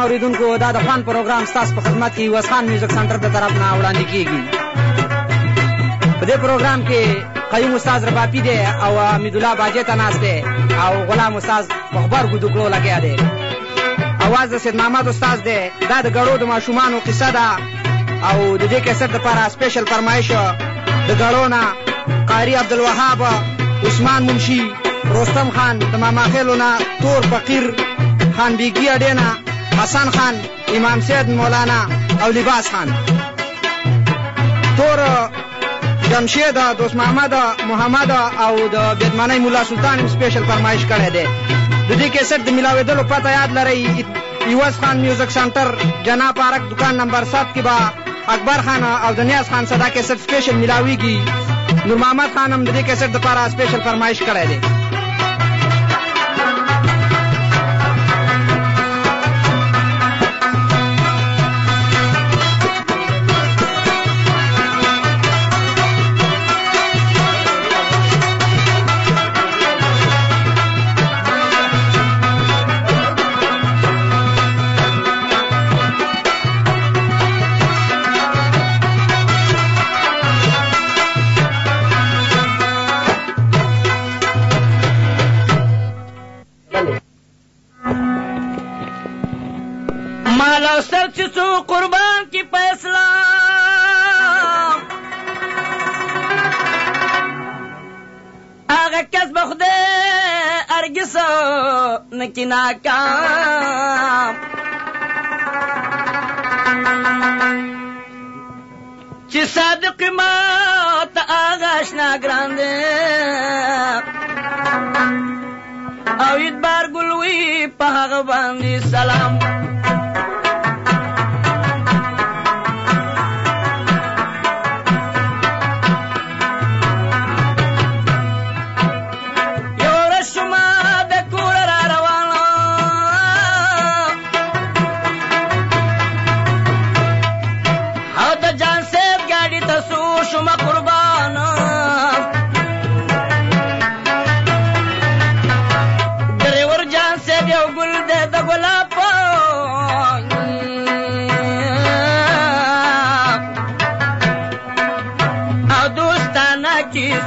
اوریدونکو دا د خوان پروګرام ستاسو په خدمت کې یوس خان میوزیک سنټر د طرف نه وړاندې کیږي. په دې پروګرام کې قیوم استاد رباپي دی او حمید الله باجې ته ناست دی او غلام استاد مخبر ګودوکړو لګیا دی. اواز د سید محمد استاد دی. دا د ګړو د ماشومانو قصه ده او د دې کیسټ لپاره سپیشل فرمایش د ګړو نه قاری عبدالوهاب، عثمان منشي، رستم خان، د ماما خیلو نه تور فقیر، خان بیگی اډینا، حسن خان، امام سید مولانا او لباس خان. تور جمشید، دوست محمد، محمد او د بیدمنی مولا سلطان هم سپیشل فرمایش کړی دی. د دې کیسټ د ملاوېدلو پته یاد لرئ، یوس خان میوزیک سنټر جناب پارک دکان نمبر 7 کې به اکبر خان او د نیاز خان صدا کیسټ سپیشل ملاویږي. نور محمد خان هم د دې کیسټ لپاره سپیشل فرمایش کړی دی. سو قربان کی فیصلہ آغا کس بخدے ارگس نکی ناکام چی صادق مات آغا اشنا گراندے او ادبار گلوی پاغ باندی سلام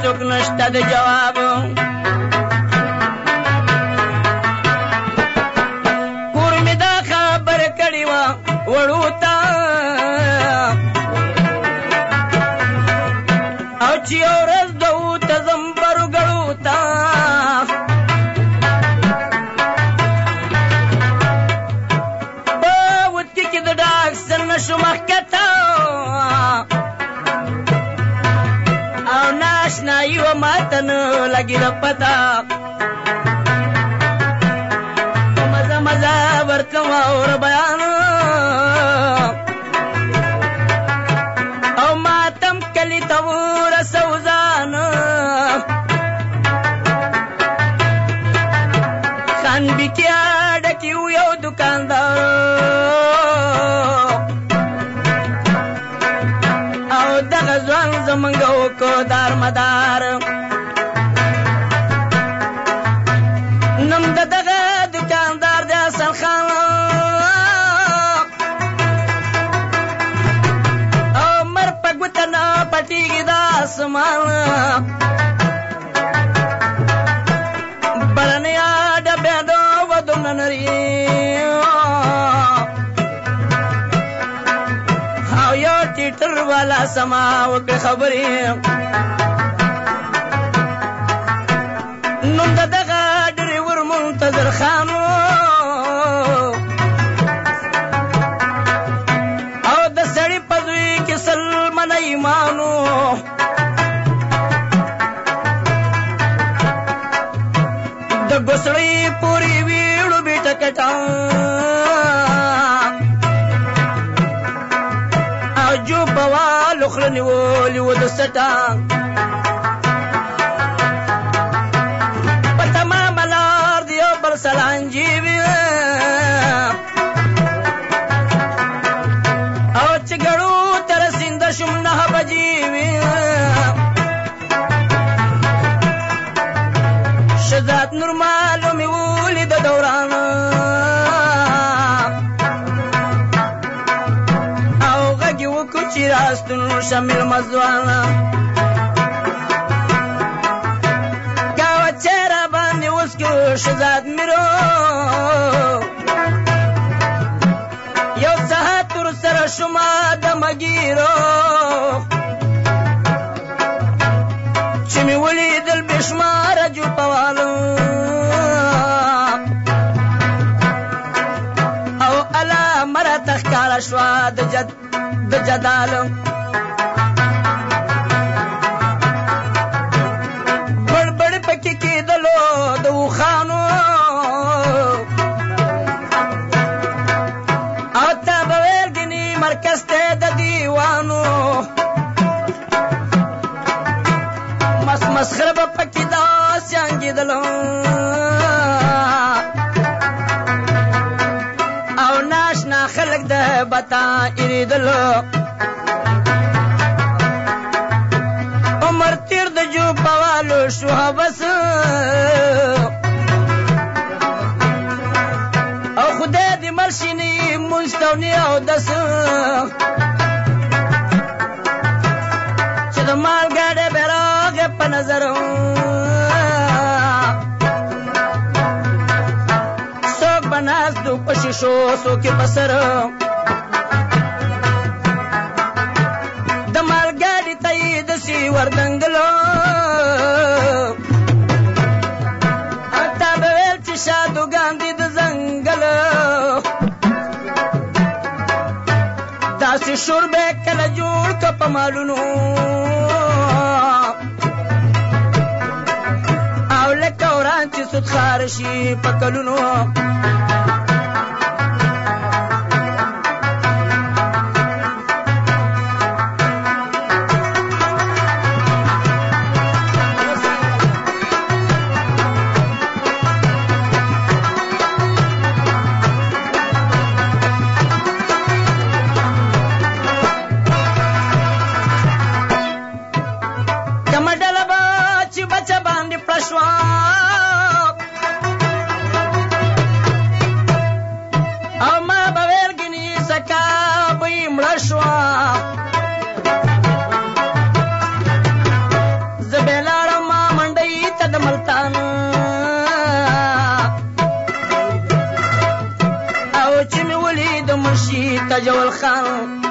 څوک نشته د جواب کور مې دا خبر کړی و وړو ته او چې ورځ دو ته زمبرو ګړو ته په وتکې کې د ډاکسر نشو مخکته نایو ماتن لگی دا پتا مزا مزا ورکم اور بیان او ماتم کلی تور سوزان خان بکیا ڈکیو یو دکاندار او دغه ځوان زمونږ کو دار مدار نم دغه دکاندار د حسن خان او مر پګوت نه پټیږي د اسمان بلنیا ډبه دو ودون نری هاو یو ټیټر والا سما وک خبرې نوم دغه ډریور منتظر خانو او د سړی په دوی کې سلمان ایمانو د ګسړی پوری ویړو بیٹا کټا او جو بوالو خلنی ولی و د سټا سلانجی وی او چګړو تر سیند شم نه بجی وی شذات نور معلوم ولید دوران راستون شمیل مزوانا گاوه چهره باندې اوس که شزاد میرو یو ساعت تر سره شما د مګیرو چې مې ولیدل بشماره جوپوالو او الا مره تخکاره شوه د جدالو بړبړ پکې کېدلو د اوښانو او تا به ویل ګنې مرکز ته د دیوانو مسخره به پکې داسې انګېدلو او ناشنا خلک د بتا اریدلو عمر تیر د جوپوالو شو بس او خدای دې مرشینی منستونی او دس چې د مالګاډې بیراغ په نظر څوک به ناست دو په شیشو څوک یې په سر د مالګاډي ته یې داسې وردنګلو او تا به ویل چې شادوګان دي د ځنګل داسې شور به کله جوړ که په مالونو او لکه وران چې سود خار شي په کلونو تجول خان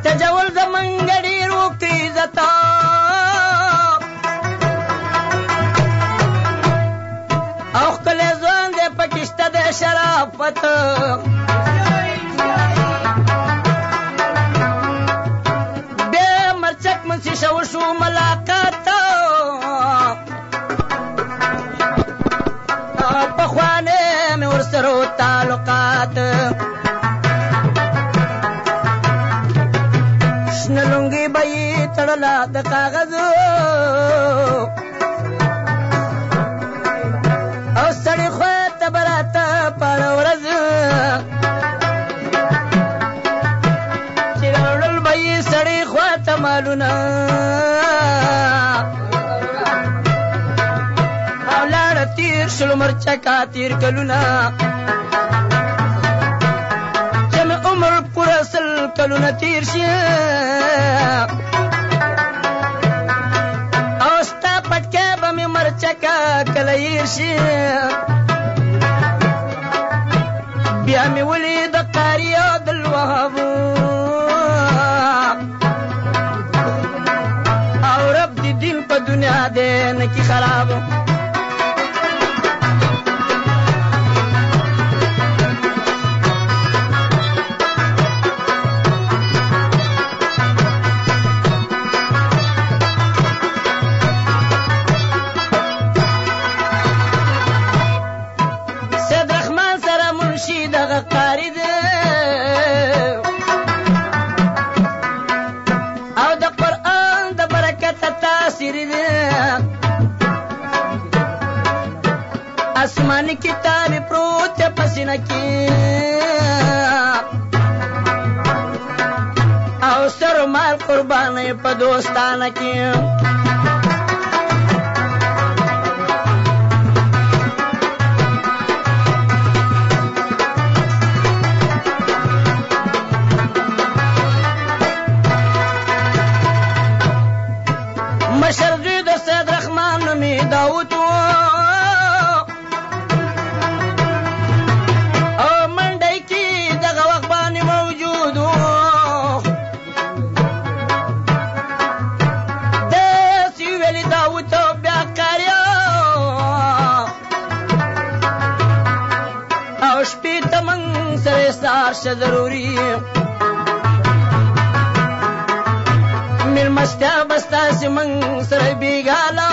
تجول زمنګړي روکي زتا او خپل ځوان دې پکشته د شرافت شو ملاقات پخوانه مې ورسره تعلقات شنه لونګي به یې تړله د کاغذ او سړي خوا ته به راته پاړه ورځ چې راوړل به یې سړي خوا ته مالونه شلو مرچکا تیر کلونا چم عمر پورا سل کلونا تیر شي او ستا پټکه به مې مرچکا کله شي بیا مې ولید قاری عبد الوهاب او رب دې دین په دنیا دې نکی خراب आसमान किताब प्रोत पसीना की अवसर مال قربانې په دوستانه کې مشر زوی د سید رحمان نومې داود و او منډی کې دغه وخت باندې موجود و داسې ویلي داود ته بیا کاریا او شپې ته موږ سره سهار شه ضروري مېلمستیا به ستاسې موږ سره بېګاله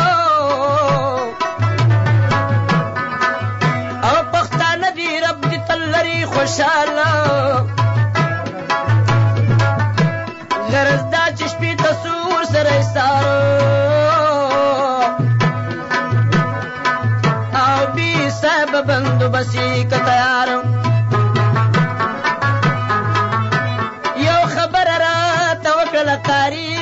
او پښتانه دي رب دې تل لري خوشحاله غرض دا چې شپې ته سور سره ایساره او بې صاحبه بندوبستي که تیار یو خبره راته وکړله قاري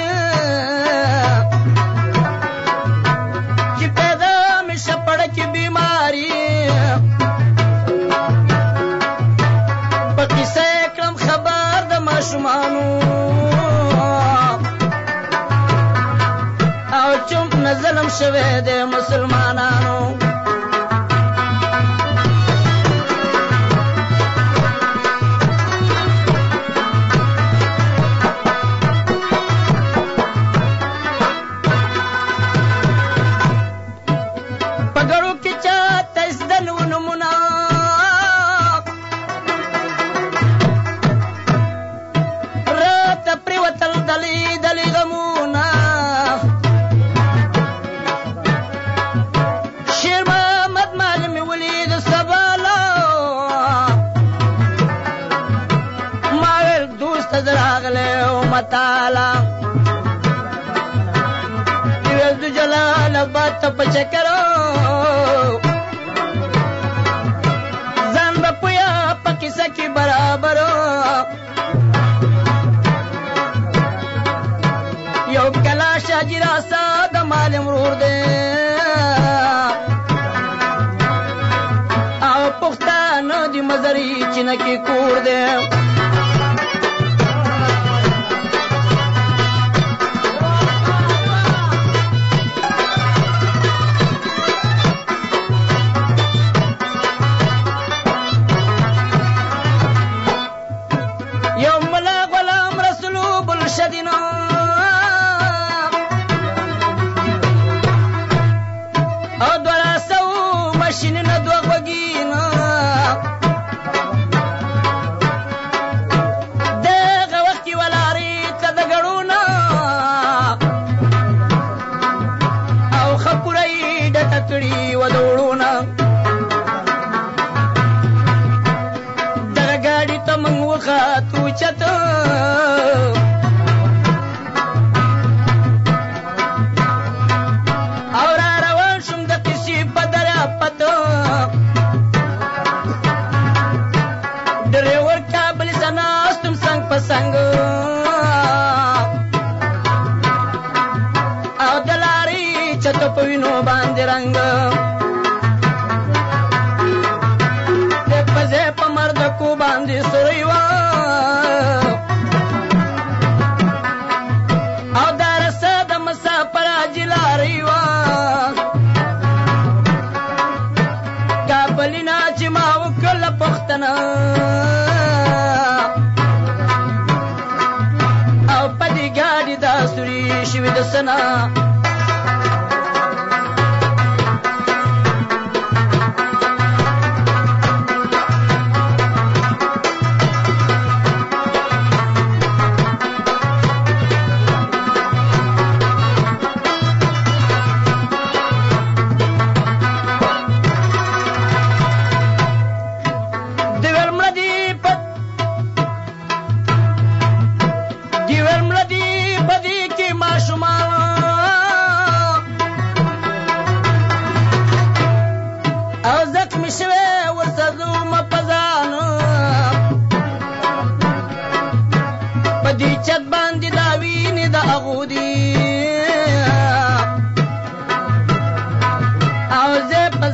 او چوم نه ظلم شوی د مسلمانانو پګړو کې چاته زدن ونمونه تعالی دیوز جلال آباد ته په چکرو ځان به پویا په کیسه کې برابرو یو کلا شاجي راسا د مال مرور دی او پښتانه د مزري چینه کې کور دی او پدې ګاډي دا سوري شوي د سنا دیور ملدی بدی کی ماشومان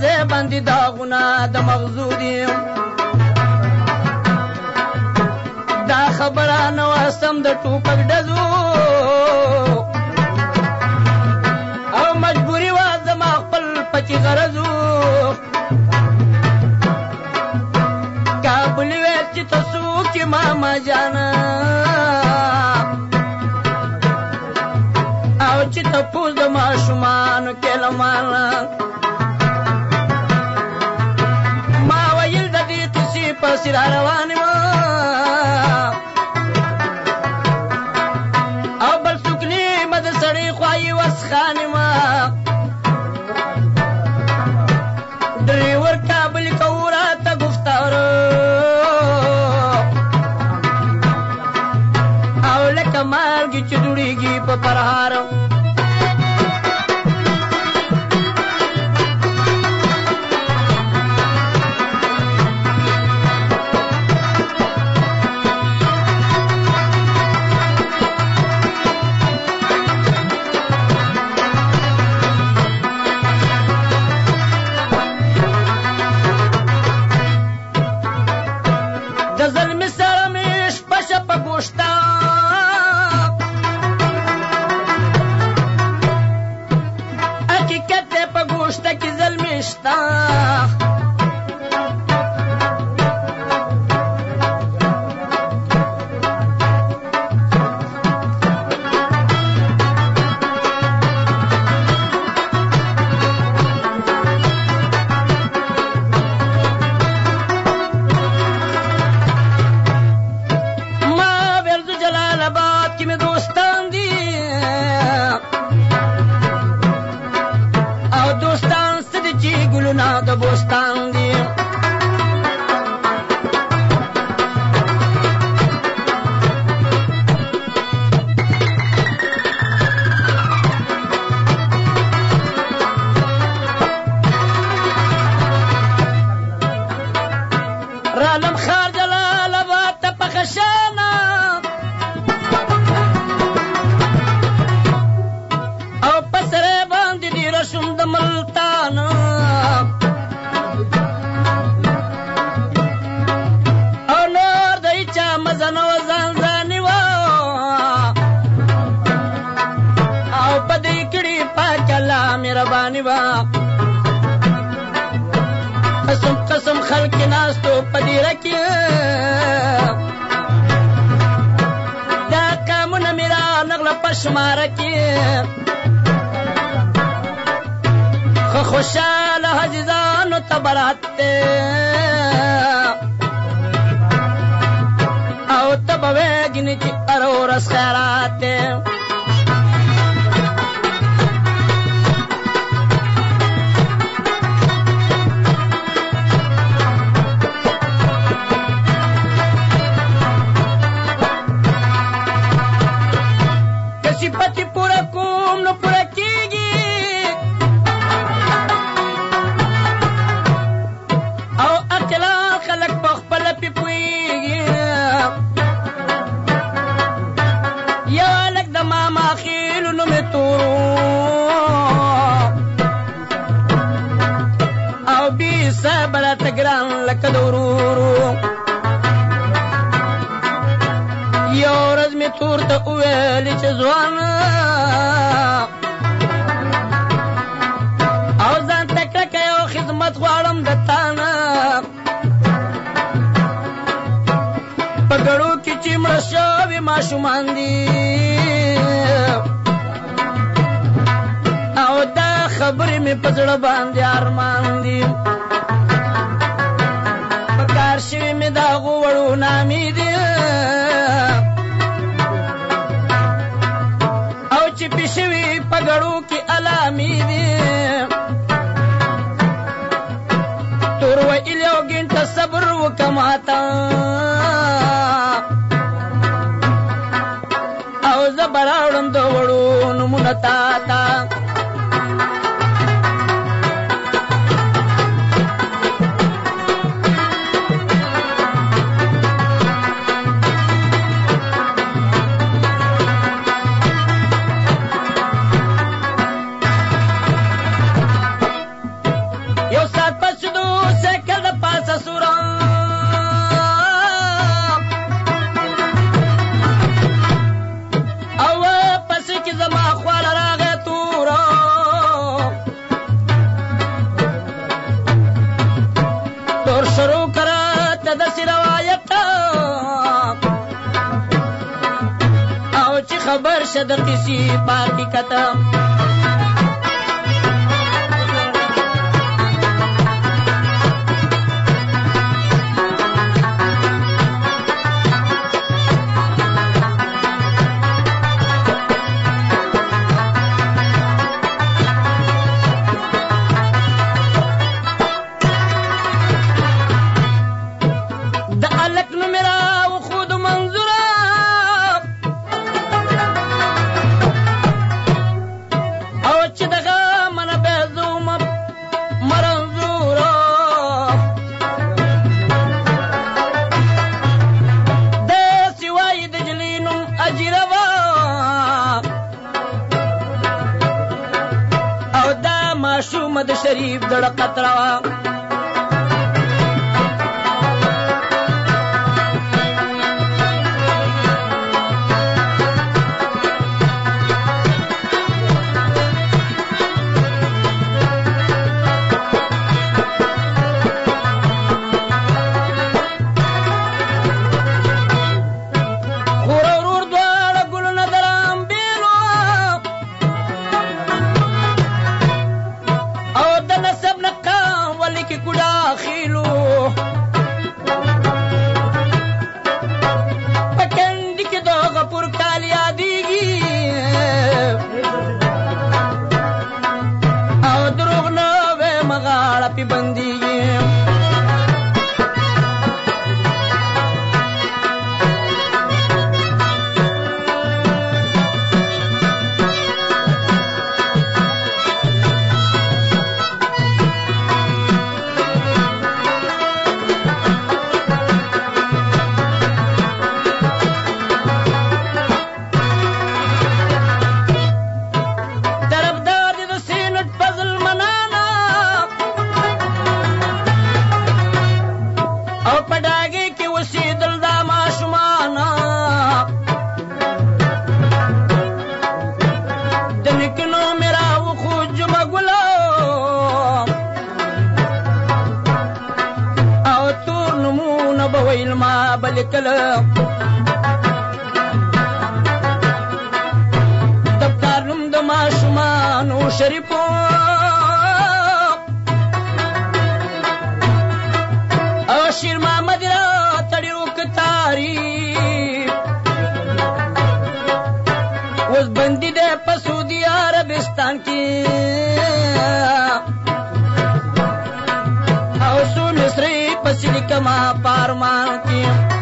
ځای باندې داغونه د مغزو دي دا خبره نه وه سم د ټوپک ډزو او مجبوري وه زما خپل پکې غرضو کابل ویل چې ته څوک یې ماما جانه او چې تپوس د ماشومانو کې له ماله ما ویل د دې قصې پسې را روان یم او بل څوک نیمه د سړي خوا یې وسخان یم ډریور کابل کوو راته گفتار او لکه مالګې چې دوړېږي په پرهار د بوستان دي رالم خار جلال آباد ته په خشانه او په سره باندې دې رسم د ملتان مهرباني با قسم قسم خلق ناستو پدیره کې دا کامونه میرا نغله پشماره کې خو خوشاله حجزانو تبرات او تبویگنی چی ارورس خیرات پتی پورا کوم نو پورا کیږي او اکلا خلق بخپل پی پویږي یا لک د ماما خیلو نو می تورو او بی صبر تګران لک دورورو یو ورځ می تور ته ویل چې ځوان او ځان تکړه یو خدمت غواړم د تانه په ګړو کې چې مړه شوي ماشومان دي او دا خبرې مې په زړه باندې ارمان دي په کار شوي مې د هغو وړو نامې دي پیشوی پګړو کې علامې دي تور ویل یو ګنټه صبر وکماتا او زبراوړم د وړو نمونه تا تا یو سات پس دو سیکل د پاسه سورا او پس کی زما خوال راغه تورا تور شروع کرا تدسی روایت او چی خبر شد قسی پارٹی کتا د شریف دړ قطرا دفتر نم د ماشومانو شریفو او شیر محمد را تړیو کتاری اوس بندي ده په سعودي عربستان کې او سو مصری په سلیکما پارمان کې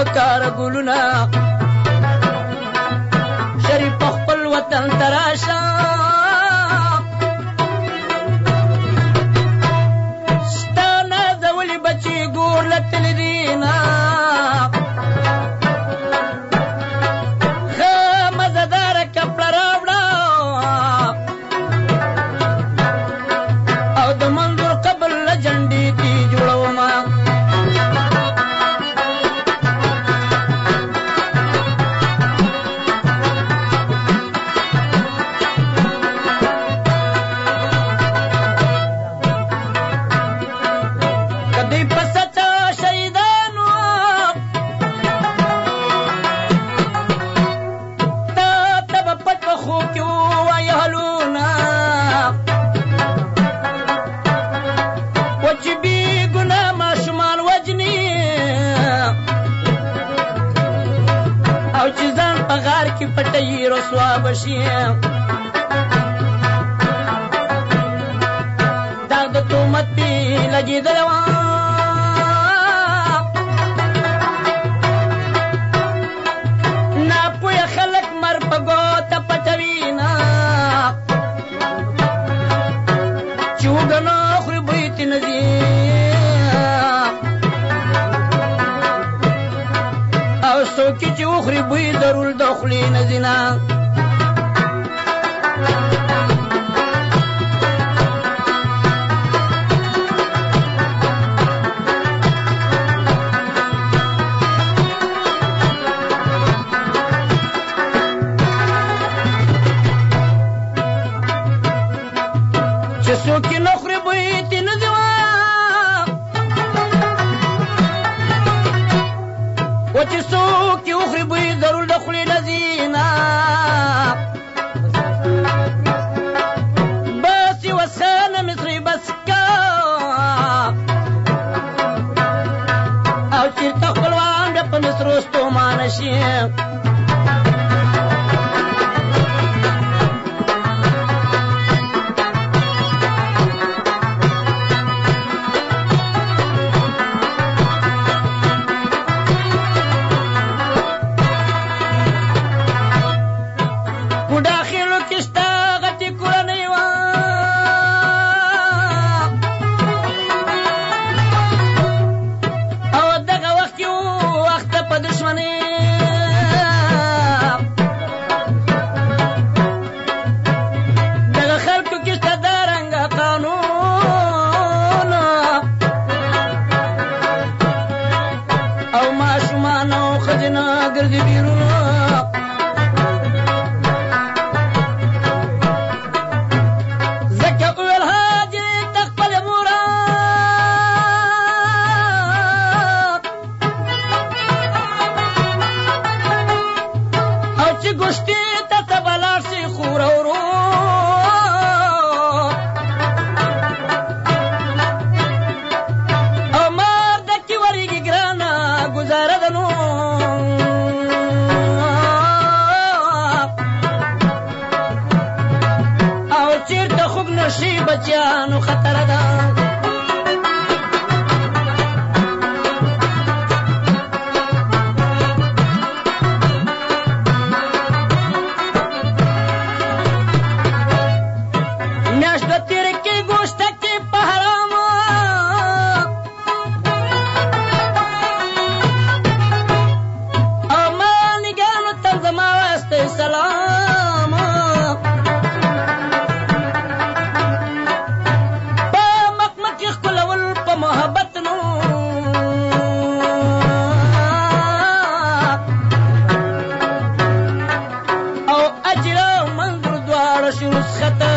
وکار ګلونا شریف خپل وطن تراشا ستانه زولي بچي ګور لتل دینا مزدار کپڑا راوړا او د منظور قبل لجنډي دي جوړوما ته یې رسوا بشي دا د تهمت پې لګېدلی وه ناپوهه خلک مر په ګوته پټوي نه چې اوږه نه خوري بوی تې نه ځي او څوک چې وخوري بوی ضرور د خولې نه ځي نه چې څوک یې نه خوري بوی تې نه ځي و چې څوک یې وخوري بوی ضرور د خولې نه ځي نه بس یوه څانه مصري بس کا او چېرته خپلوان بیا په مصرو ستومانه شي بچیانو خطر ده میاشت د تیر کې ګوشته کې په حرامه او ما نګانو ته زما واسطه سلام محبت نو او اجر او منظور دواړه شو رسخته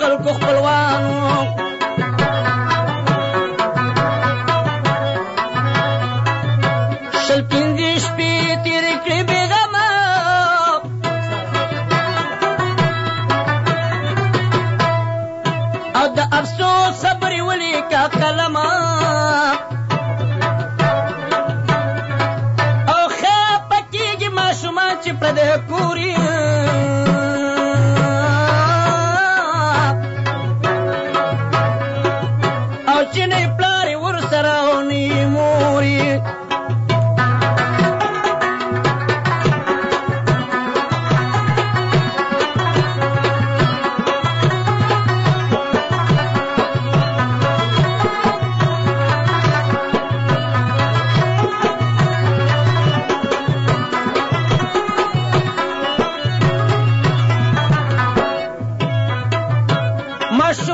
خلکو خپلوانو شل پنځه شپې تېرې کړې بېغمه او د افسوس صبرې ولیکه قلمه او خفه کېږي ماشومان چې پردی کوري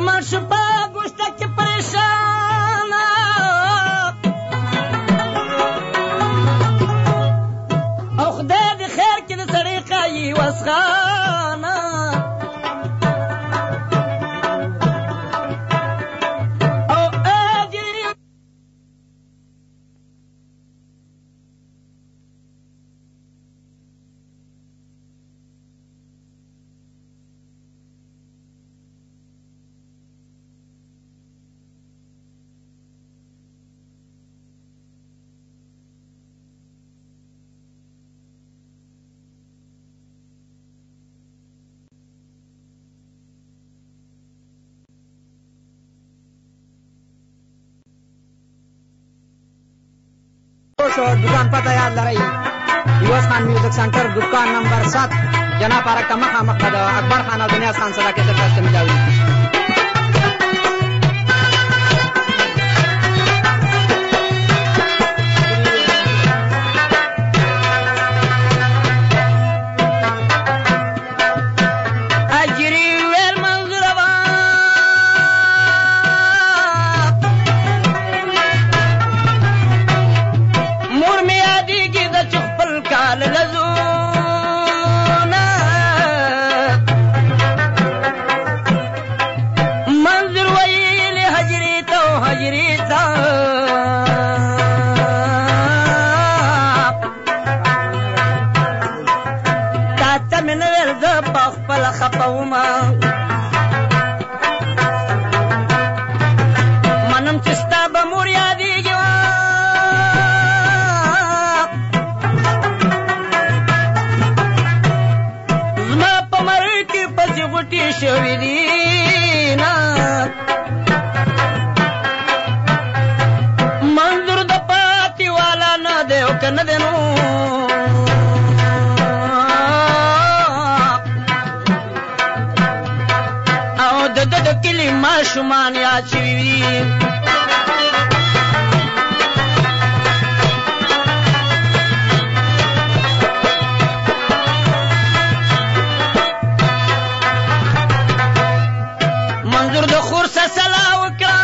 زمان شو په ګوشته کې پریشانه او خدای دې خیر کې د سړی ښایي وسخانه दुकान पता याद लड़ाई युवस खान म्यूजिक सेंटर दुकान नंबर 7 जना पार्क का मखा मक्का अकबर खान और दुनिया खान सदा के तरफ मिलावी منم چستا بمور یادیږي زما په مرګ کې پسې غوټې شوي دي نه منظور د پاتې والا نه دی او که نه دی نو د کلي ماشومان یاد شوي وي منظور د خور سه سلا وکړه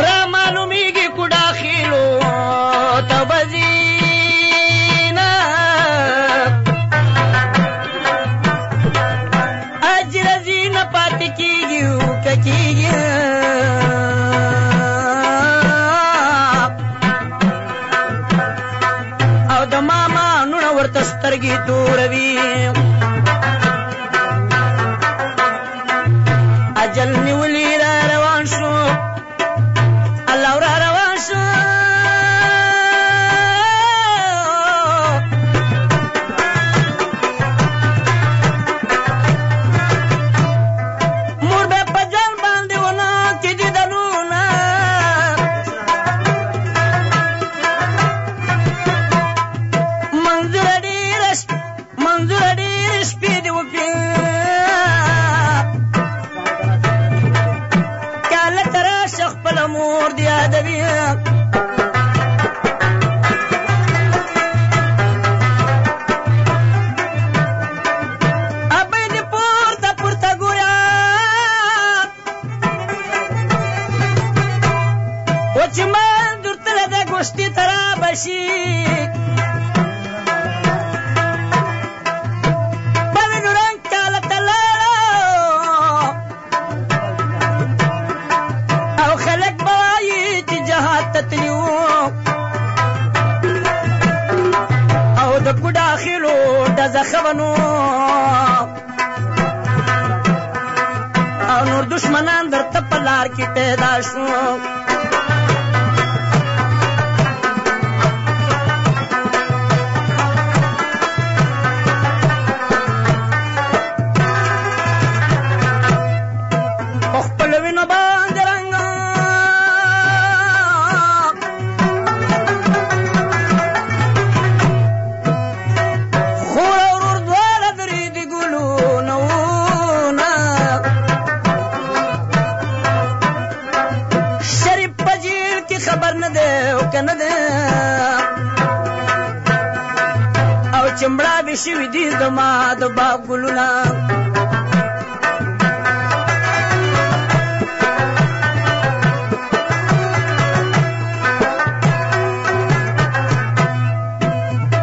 را معلومیږي کو داخلو ته بځي او د ماما نونه ورته سترګې توروي اجل نیولي را روان شو الله را روان شو مور دی ادبی ابې دې پورته پورته ګویا و چې من درتله د ګوشتي ترا بشي او د کو داخلو د زخمونو او نور دشمنان درته په لار کې پیدا شو خپل وینو باندې رنګ شریف چمړه بشوي دي زما د باغ ګلونه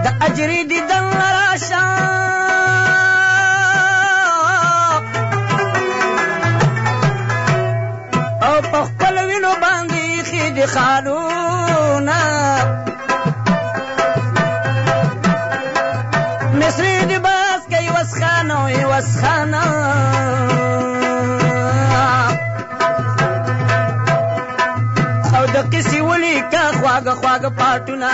د اجري دیدن راشه او په خپل وینو باندې خې د خالونه مصری دی باز کئی وسخانا وی وسخانا او د قصی ولی کا خواگا خواگا پاٹونا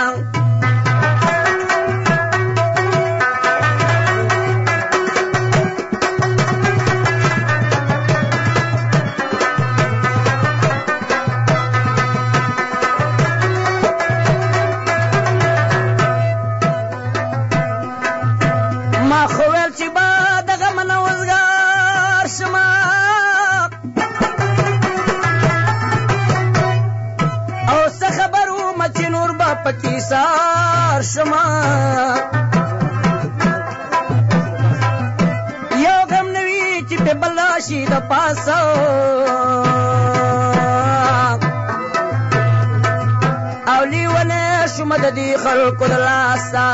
پکی سار شما یو غم نوی چی پی بلاشی دا پاسا اولی ونه شما دا دی خلقو دا لاسا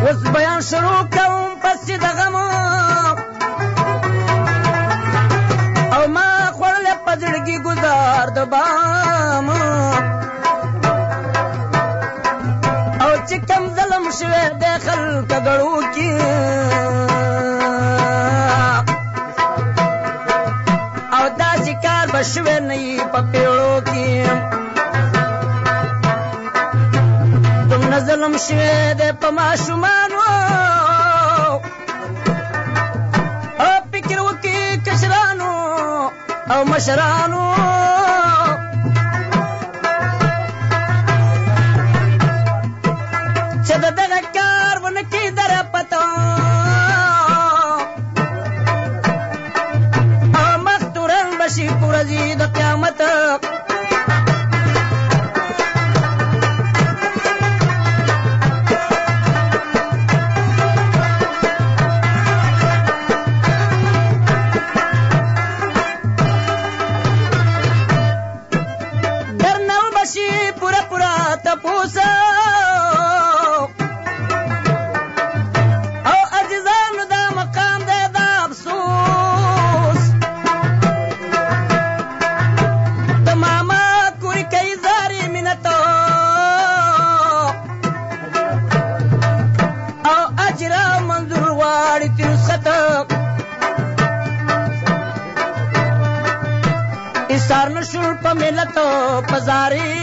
وز بیان شروع کون پسی دا غمو او ما خورل پزڑگی گزار دا بام او چکم ظلم شوه دے خلق گڑو کی او دا شکار بشوه نئی پا پیڑو کی تم نه ظلم شوه دے پا ماشومانو او فکر وکی کشرانو او مشرانو چه د دغه کار ونکي در پتا او مختورن بشي پورزي د قیامت سار نشور پا ملتو پزاری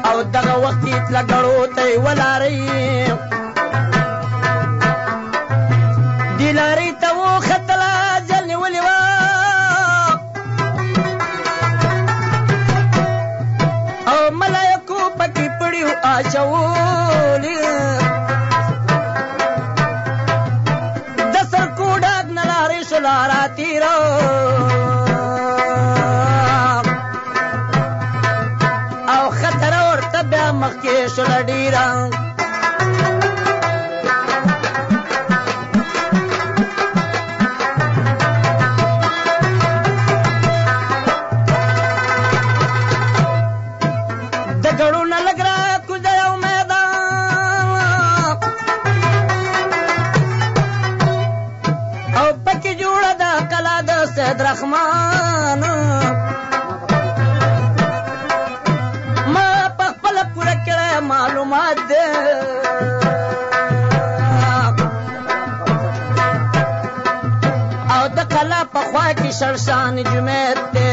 او دغه وقتی تلا گڑو تی ولاری دیلاری تا و خطلا جلنی ولیوا او ملائکو پکی پڑیو آچولی لارا تیرو او خطر اور تبیا مخیش لڈیرا دگڑو نہ لگ رہا کجاو میدان او پکی جوڑا دا کلا دا سید رحمان ما پخپل پورا کڑا معلومات دے او دا کلا پخوا کی شرشان جمیت دے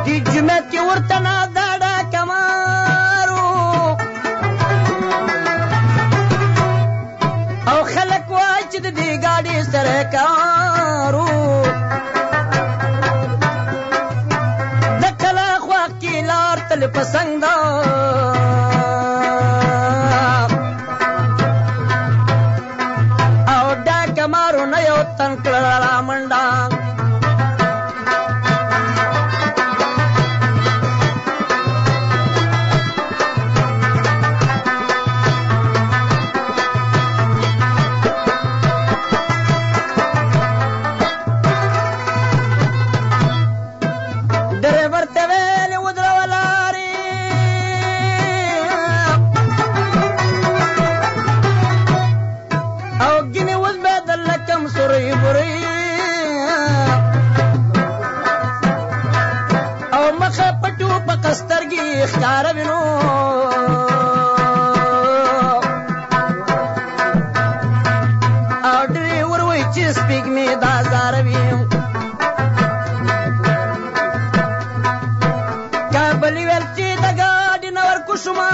دی جمیت کی ورتنا دادا کمارو او خلق واجد دی گاڑی سرکارو دکلا خواق کی لار تل پسنگ دا او ڈا کمارو نیو تنکل را منڈا ښکاره وینو او ډریور وایي چې سپېږمې دا زاروي کابلي ویل چې د ګاډي نه ورکوشما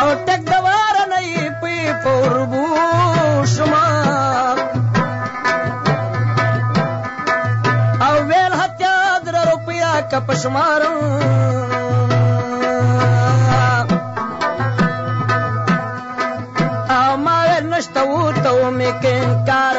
او ټک د واره نه یې پې په وربو شما او ویل هتیا در روپیا که په شمارم او ما ویل نشته ورته ومې که انکار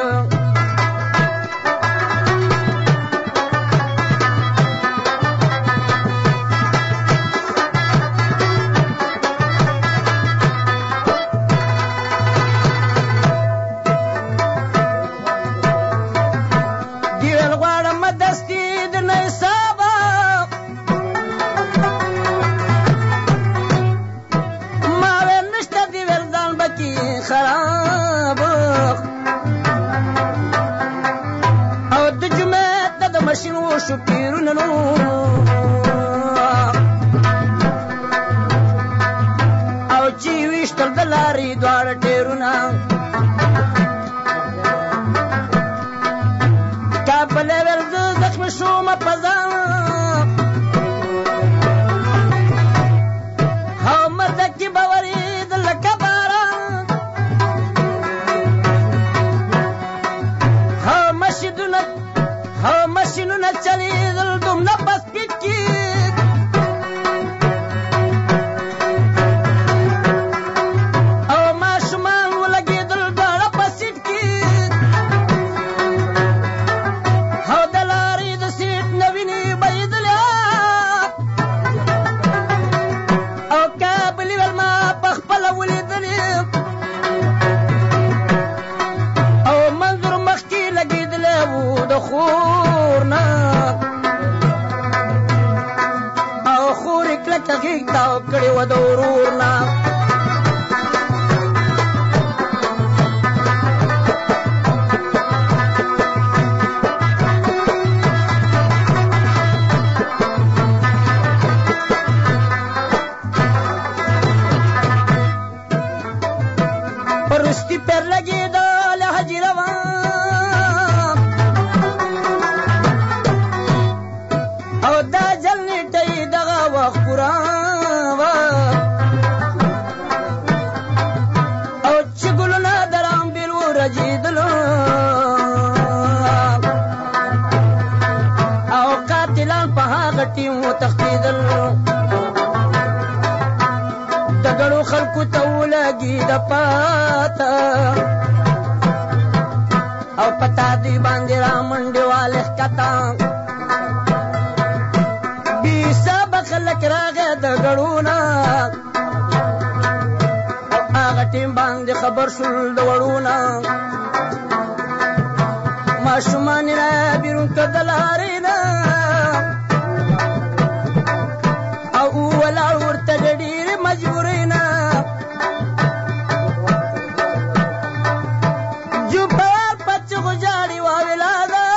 خراب او د جمعې ته د ماشین وشو پیرونه نو او چې ویشتل د لارې دواړه ټیرونه کابلې ویل زه زخمي شومه په ځان او مرده کې به ورېدل لکه ماشینونه چلیدل دومره په سپیډ کې او ماشومان ولګېدل دواړه په سیټ کې او د لارې د سیټ نه وینې بهېدلې او کابلي ویل ما په خپله ولیدلې او منظور مخکې لګېدلی و د خور نه او خور یې کلکه غېږ تاو کړې وه د ورور نه پر رستي پیر لګېدل حاجي روان او دا جل نیټه یې دغه وخت پوره وه او چې ګلونه د رامبېل ورجېدلو او قاتلان په هغه ټیم وتښتېدل د ګڼو خلکو ته ولګېده پاته او پتا دوی باندې رامنډې والې ښکته خلک راغی د ګړونه او هغه ټیم باندې خبر شول د وړونه ماشومان یې را بیرون کړه د لارې نه او ولاړ ورته د ډېرې مجبورۍ نه جوپر په چغو جاړې واویلاده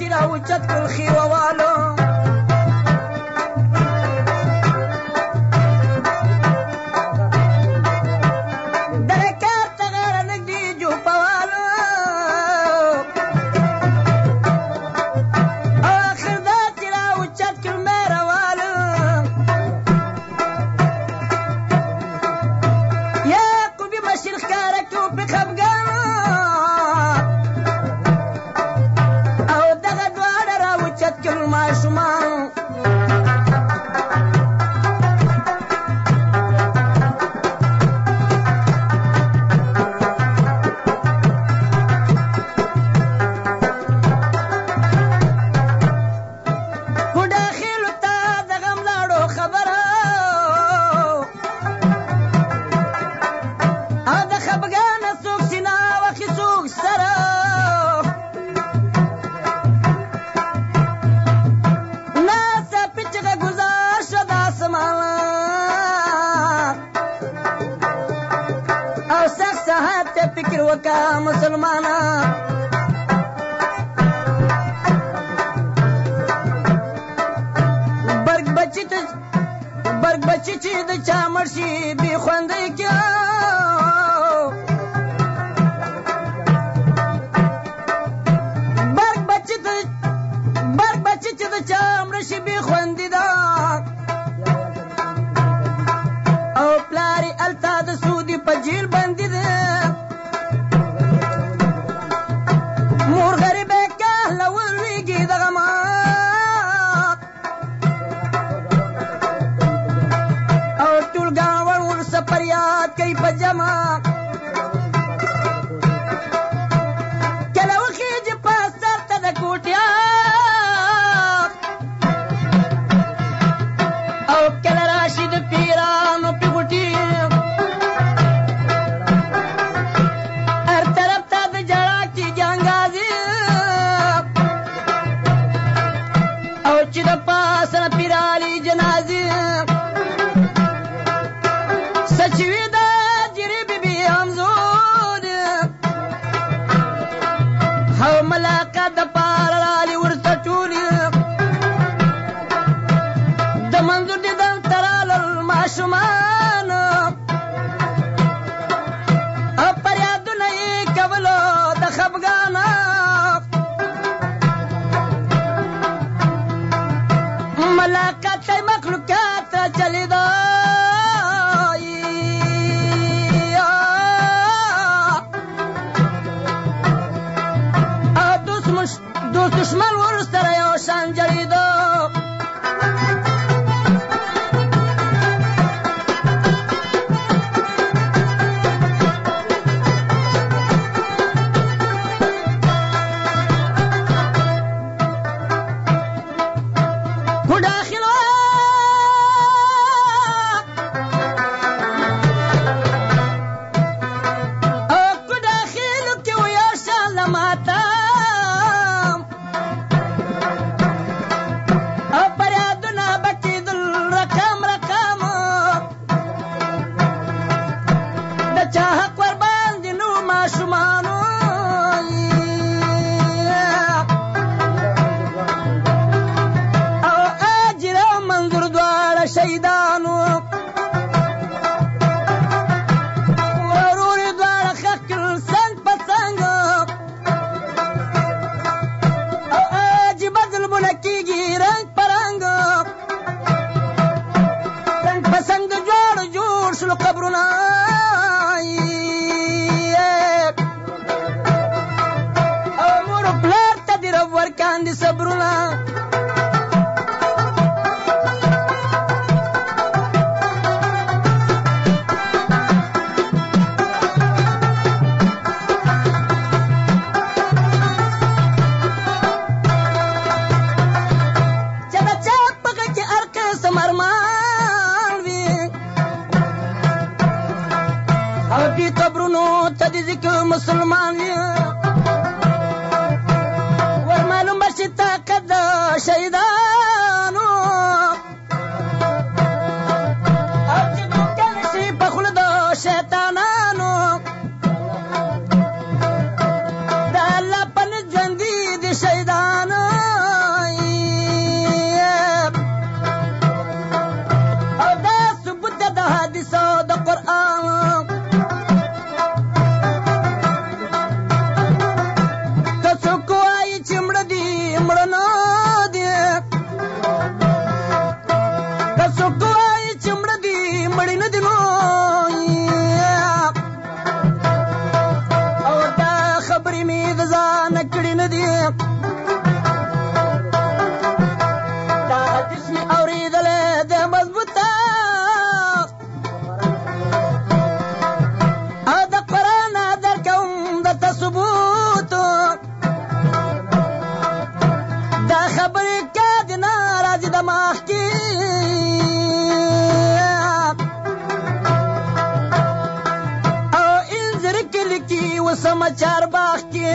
چې راوچت کړل خیوه والو فکر وکا مسلمانا برگ بچی چې د چا مرشي بی خوندې کیا برگ بچی چې د چا مرشي بی خوندې دا او پلاری التا د سودی په جیل باندې ده مور غریب که لول ویږي دغه ما او ټول ګاون ورسه فریاد کوي په جمع کله وخیږي په سر ته د کوټیا او کله راشي د پیرانو پیغوټي چې د پاسه پیرالي جنازي سچوي د جری بي همزود هو ملاقات د پارالي ورته ټولي د منظور دي د ترال ماشومان پر یادونه یې کولو د خفګانه ملاقات مخلوقات چلی دا دوست دشمن ورسره یو شان جریدو شهیدانو ورور دوار خکل سنگ پسنگ او عجیب ظلمونه کیږي رنگ پرنګ رنگ پسنگ جوړ شل قبرونه او مور پلار ته دی رب ورکاندي صبرونه دی قبرونو ته دې ذکر مسلمان ور معلوم بشي طاقت د شهیدانو او چې دوکان شي په خوله د شیطانانو د الله په ژوندي دي شهیدانو مړه نه دي که څوک وایي چې مړه دي مړې نه دي نو او دا خبرې مې د ځانه کړې نه دي دا حدیث مې اورېدلی دی مضبوطه او د قرآن درکوم درته ثبوت دا خبرې که د نه راځي د مخ کې او انځر کې لیکي وسمه چارباغ کې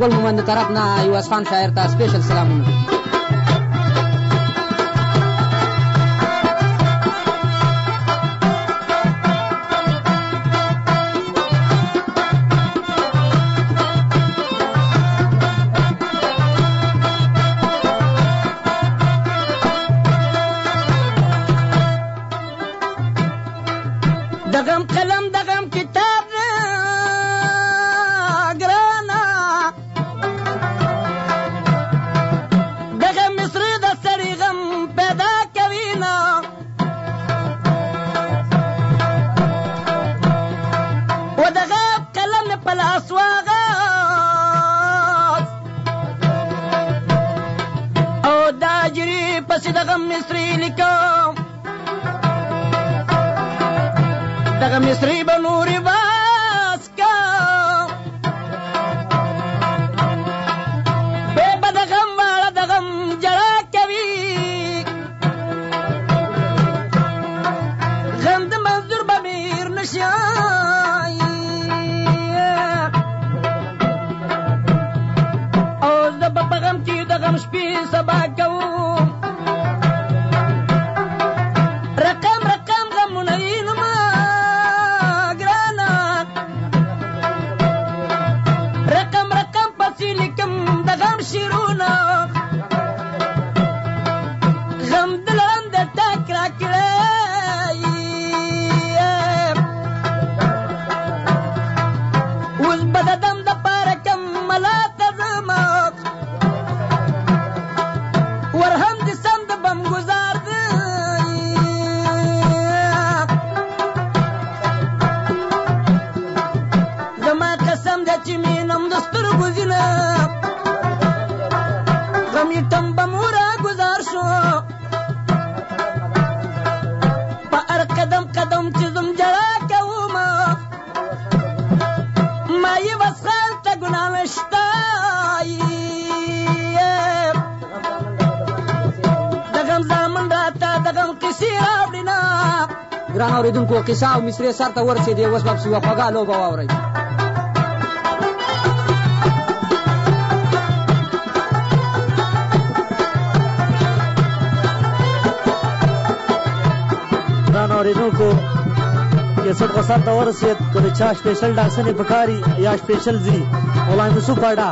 ګل مومند طرف نه ایواز خان شاعر ته سپیشل سلامونه دغم قلم دغم کتاب دغم مصری لیکم دغم مصری بنوری باس کا بے بدغم والا دغم جڑا کوي غند منظور بمیر نشای او زب بغم کی دغم شپی سبا کوم غم دلم د ټکرا کړی ګران اورېدونکو قصه او مصرې سر ته ورسېدې اوس به پسې یوه خوږه لوبه واورئ ګران اورېدونکو کیسټ خو سر ته ورسېد که د چا سپېشل ډانسنې پکاري یا سپېشل ځي غلام یوسف اډا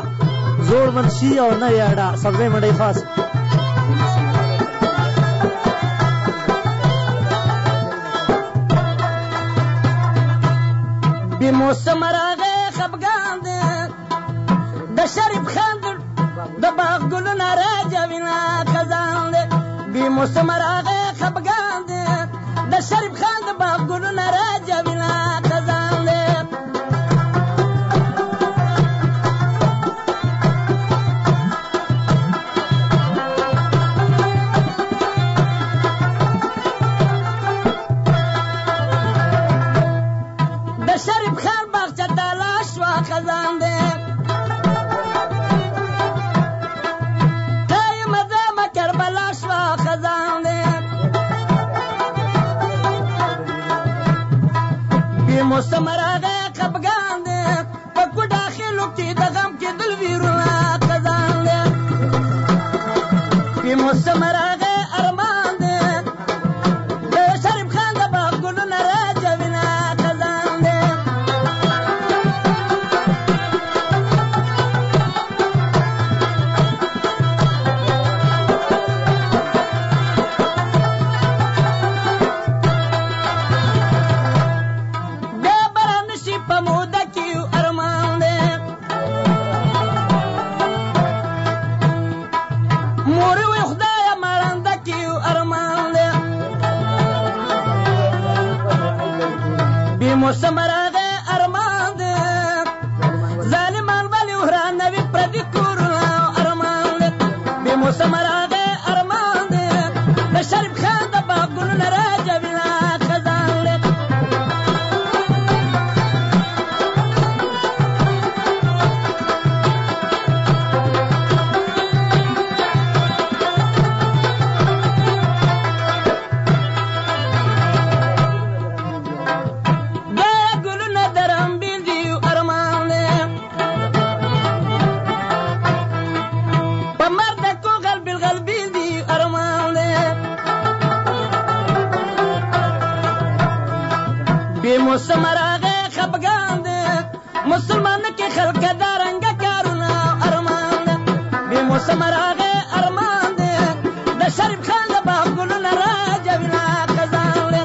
زوړ منشي او نوې اډا څلوېښت منډۍ خاص بی موسم راغې خفګان دی د شریف خان د باغ ګلونه راجوینه خزان دی بی موسم راغې خفګان دی د شریف خان د باغ ګلونه راجوینه خزان دی شریف خان باغچه تالا شوا خزان دی تای مدام کربلا شوا خزان دی بی موسم راغې خفګان دی په کوټه خېلو کې د غم کې دل ویرونه خزان دی بی موسم راغې ارمان دی د شریف خان د باغ ګلونه راجوینه خزان دی موسم راغې ارمان دی ظالمان ولې ورانوي پردي کورونه ارمان دی بې موسم راغې ارمان دی د شریف خان د باغ ګلونه راجوینه خزان دی موسم راغې خفګان دی مسلمان کې خلک دا رنګه کارونه ارمان دی بې موسم راغې ارمان دی د شریف خان د باغ ګلونه راجوینه خزان دی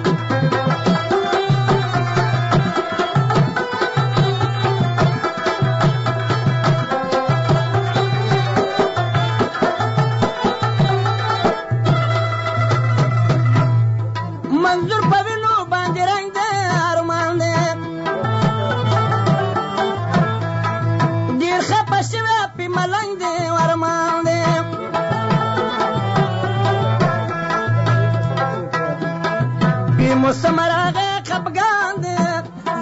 منظور په وینو باندې رنګ دی ملنګ دی ورمان دی بی موسم راغې خفګان دی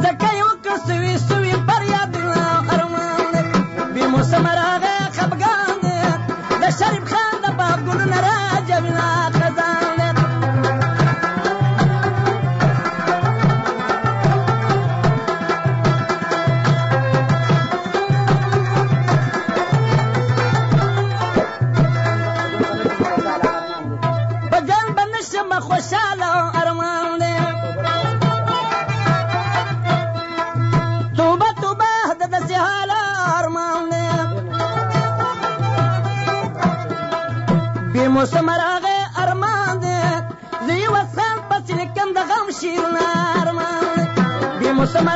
ځکه یې وکړ سوي سوي فریادونه ارمان دی بی موسم راغې خفګان دی د شریف خان د باغ ګلونه راجوینه خزان دی خوشاله ارمان دی توبه توبه د داسې حاله ارمان دی بې موسم راغې ارمان دی زه یې وسخان پسې لیکم د غم شعرونه ارمان دی بې موسم